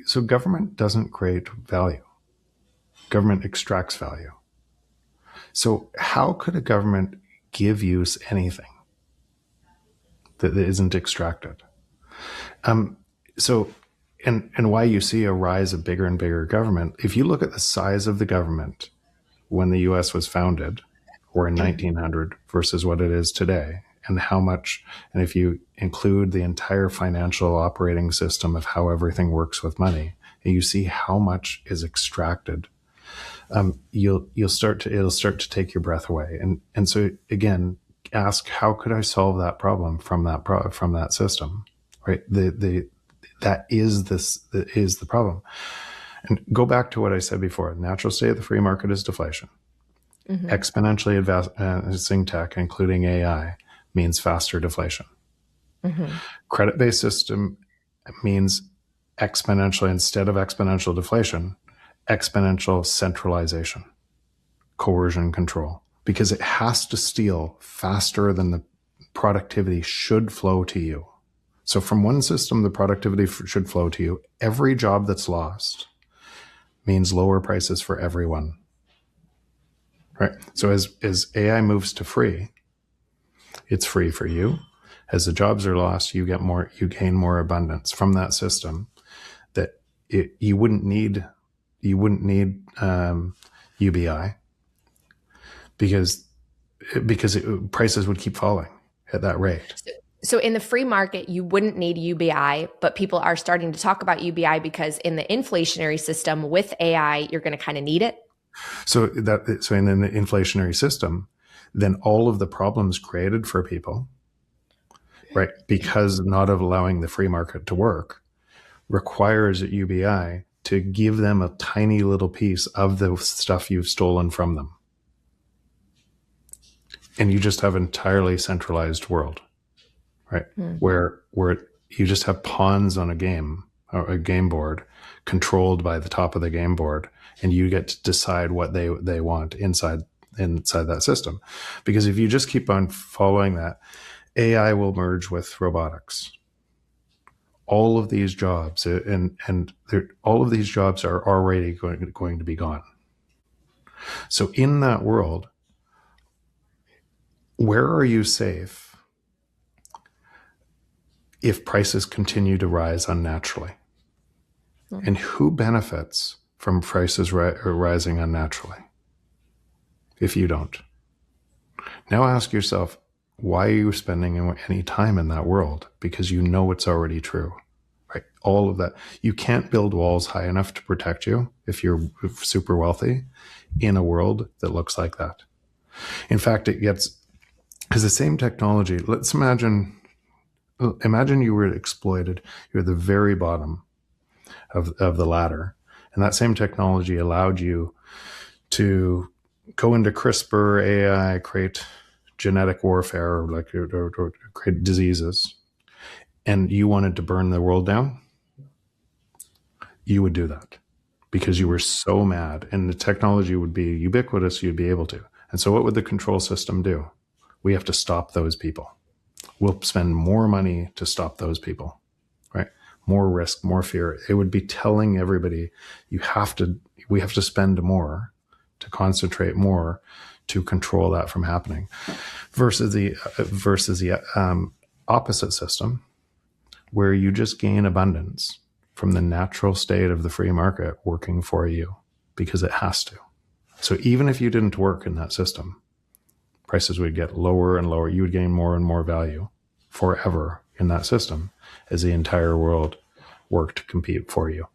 So government doesn't create value. Government extracts value. So how could a government give you anything that isn't extracted? So, and why you see a rise of bigger and bigger government, if you look at the size of the government when the US was founded, or in 1900, versus what it is today, and how much, and if you include the entire financial operating system of how everything works with money, and you see how much is extracted, it'll start to take your breath away. And so again, ask, how could I solve that problem from that system, right? That is the problem. And go back to what I said before. Natural state of the free market is deflation. Mm-hmm. Exponentially advancing tech, including AI, means faster deflation. Mm-hmm. Credit-based system means exponentially, instead of exponential deflation, exponential centralization, coercion, control, because it has to steal faster than the productivity should flow to you. So from one system, the productivity should flow to you. Every job that's lost means lower prices for everyone. Right? So as AI moves to free, it's free for you. As the jobs are lost, you gain more abundance from that system that you wouldn't need UBI because prices would keep falling at that rate. So in the free market, you wouldn't need UBI, but people are starting to talk about UBI because in the inflationary system with AI, you're going to kind of need it. So in the inflationary system, then all of the problems created for people, right, because not of allowing the free market to work, requires UBI to give them a tiny little piece of the stuff you've stolen from them. And you just have an entirely centralized world, right? Mm-hmm. Where you just have pawns on a game board controlled by the top of the game board, and you get to decide what they want inside that system. Because if you just keep on following that, AI will merge with robotics. All of these jobs, all of these jobs are already going to be gone. So in that world, where are you safe if prices continue to rise unnaturally? Mm-hmm. And who benefits from prices rising unnaturally if you don't? Now ask yourself, why are you spending any time in that world? Because you know it's already true, right? All of that. You can't build walls high enough to protect you if you're super wealthy in a world that looks like that. In fact, because the same technology, let's imagine you were exploited. You're at the very bottom of the ladder. And that same technology allowed you to go into CRISPR, AI, create genetic warfare, or create diseases, and you wanted to burn the world down, you would do that because you were so mad, and the technology would be ubiquitous, you'd be able to. And so what would the control system do? We have to stop those people. We'll spend more money to stop those people, right? More risk, more fear. It would be telling everybody, we have to spend more to concentrate more to control that from happening, versus the opposite system, where you just gain abundance from the natural state of the free market working for you because it has to. So even if you didn't work in that system, prices would get lower and lower. You would gain more and more value forever in that system as the entire world worked to compete for you.